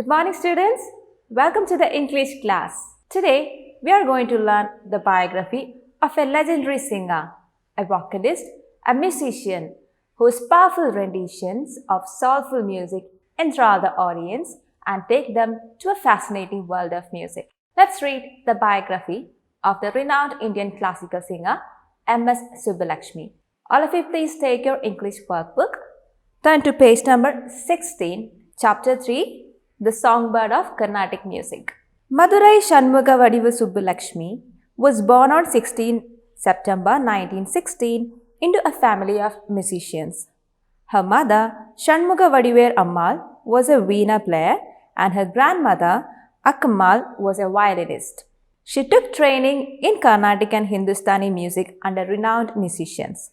Good morning, students. Welcome to the English class. Today, we are going to learn the biography of a legendary singer, a vocalist, a musician whose powerful renditions of soulful music enthrall the audience and take them to a fascinating world of music. Let's read the biography of the renowned Indian classical singer M.S. Subbulakshmi. All of you, please take your English workbook. Turn to page number 16, chapter 3, The Songbird of Carnatic Music. Madurai Shanmugavadivu Subbulakshmi was born on 16 September 1916 into a family of musicians. Her mother, Shanmugavadiver Ammal, was a veena player and her grandmother, Akkammal, was a violinist. She took training in Carnatic and Hindustani music under renowned musicians.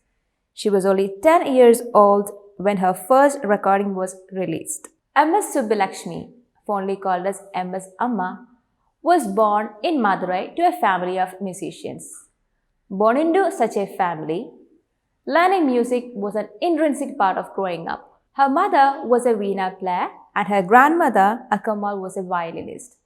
She was only 10 years old when her first recording was released. M.S. Subbulakshmi, fondly called as M.S. Amma, was born in Madurai to a family of musicians. Born into such a family, learning music was an intrinsic part of growing up. Her mother was a veena player and her grandmother, Akkammal, was a violinist.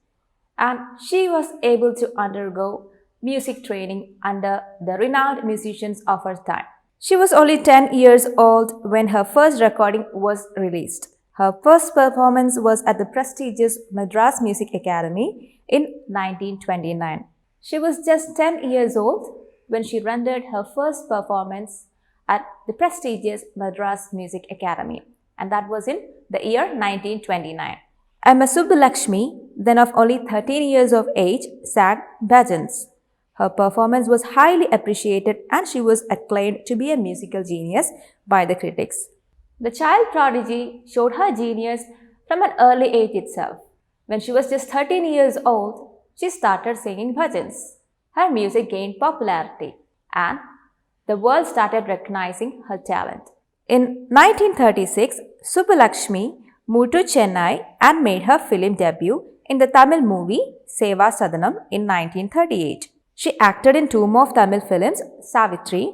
And she was able to undergo music training under the renowned musicians of her time. She was only 10 years old when her first recording was released. Her first performance was at the prestigious Madras Music Academy in 1929. She was just 10 years old when she rendered her first performance at the prestigious Madras Music Academy, and that was in the year 1929. M.S. Subbulakshmi, then of only 13 years of age, sang bhajans. Her performance was highly appreciated and she was acclaimed to be a musical genius by the critics. The child prodigy showed her genius from an early age itself. When she was just 13 years old, she started singing bhajans. Her music gained popularity and the world started recognizing her talent. In 1936, Subbulakshmi moved to Chennai and made her film debut in the Tamil movie Seva Sadanam in 1938. She acted in two more Tamil films, Savitri,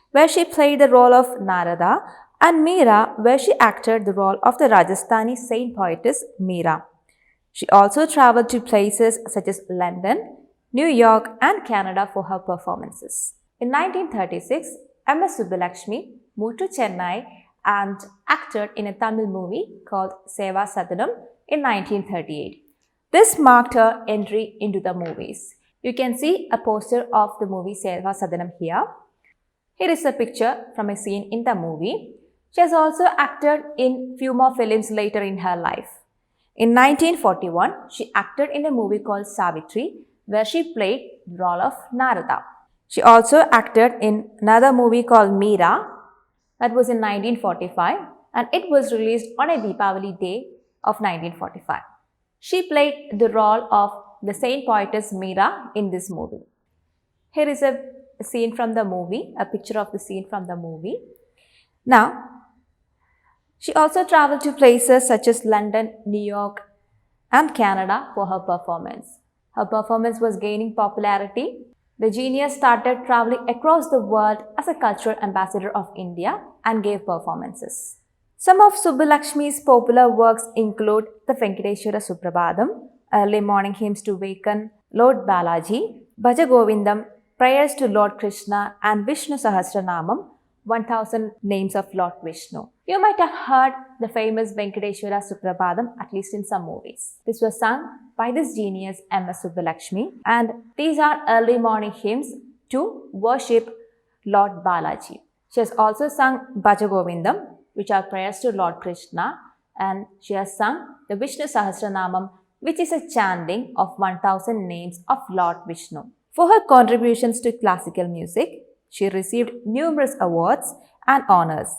where she played the role of Narada, and Meera, where she acted the role of the Rajasthani saint poetess Meera. She also traveled to places such as London, New York, and Canada for her performances. In 1936, M.S. Subbulakshmi moved to Chennai and acted in a Tamil movie called Seva Sadanam in 1938. This marked her entry into the movies. You can see a poster of the movie Seva Sadanam here. Here is a picture from a scene in the movie. She has also acted in few more films later in her life. In 1941, she acted in a movie called Savitri, where she played the role of Narada. She also acted in another movie called Meera, that was in 1945, and it was released on a Deepavali day of 1945. She played the role of the saint poetess Meera in this movie. Here is a scene from the movie, a picture of the scene from the movie. Now, she also traveled to places such as London, New York, and Canada for her performance. Her performance was gaining popularity. The genius started traveling across the world as a cultural ambassador of India and gave performances. Some of Subbulakshmi's popular works include the Venkateshwara Suprabhadam, Early Morning Hymns to Waken Lord Balaji, Bhaja Govindam, Prayers to Lord Krishna, and Vishnu Sahasranamam, 1000 Names of Lord Vishnu. You might have heard the famous Venkateshwara Suprabhadam at least in some movies. This was sung by this genius M.S. Subbulakshmi, and these are early morning hymns to worship Lord Balaji. She has also sung Bhaja Govindam, which are prayers to Lord Krishna, and she has sung the Vishnu Sahasranamam, which is a chanting of 1000 names of Lord Vishnu. For her contributions to classical music, she received numerous awards and honors.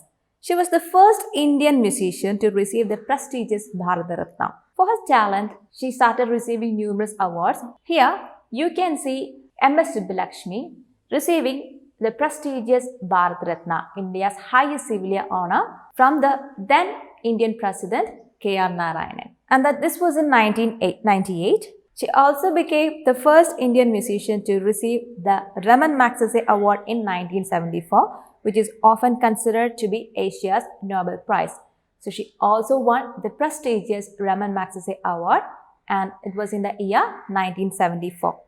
She was the first Indian musician to receive the prestigious Bharata Ratna. For her talent, she started receiving numerous awards. Here, you can see M.S. Subbulakshmi receiving the prestigious Bharata Ratna, India's highest civilian honor, from the then Indian President K.R. Narayanan. And that this was in 1998. She also became the first Indian musician to receive the Raman Magsaysay Award in 1974, which is often considered to be Asia's Nobel Prize. So she also won the prestigious Raman Magsaysay Award, and it was in the year 1974.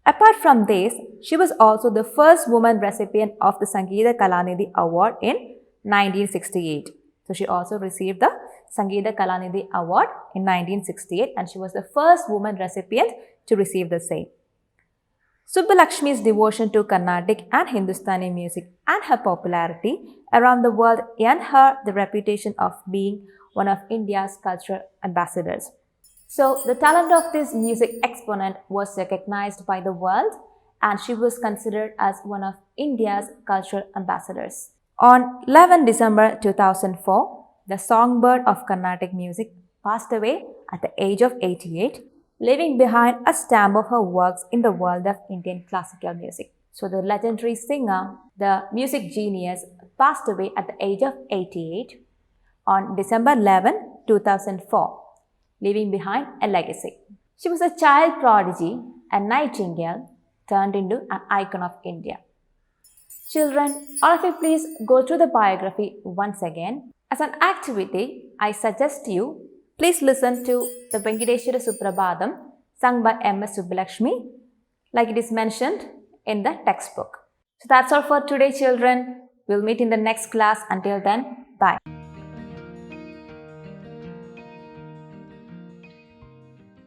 Apart from this, she was also the first woman recipient of the Sangeeta Kalanidhi Award in 1968. So she also received the Sangeeta Kalanidhi Award in 1968, and she was the first woman recipient to receive the same. Subbalakshmi's devotion to Carnatic and Hindustani music and her popularity around the world earned her the reputation of being one of India's cultural ambassadors. So, the talent of this music exponent was recognized by the world, and she was considered as one of India's cultural ambassadors. On 11 December 2004, the songbird of Carnatic music passed away at the age of 88, leaving behind a stamp of her works in the world of Indian classical music. So, the legendary singer, the music genius, passed away at the age of 88 on December 11, 2004. Leaving behind a legacy. She was a child prodigy, a nightingale, turned into an icon of India. Children, all of you please go through the biography once again. As an activity, I suggest you, please listen to the Venkateshwara Suprabhadam sung by M.S. Subbalakshmi, like it is mentioned in the textbook. So that's all for today, children. We'll meet in the next class. Until then, bye.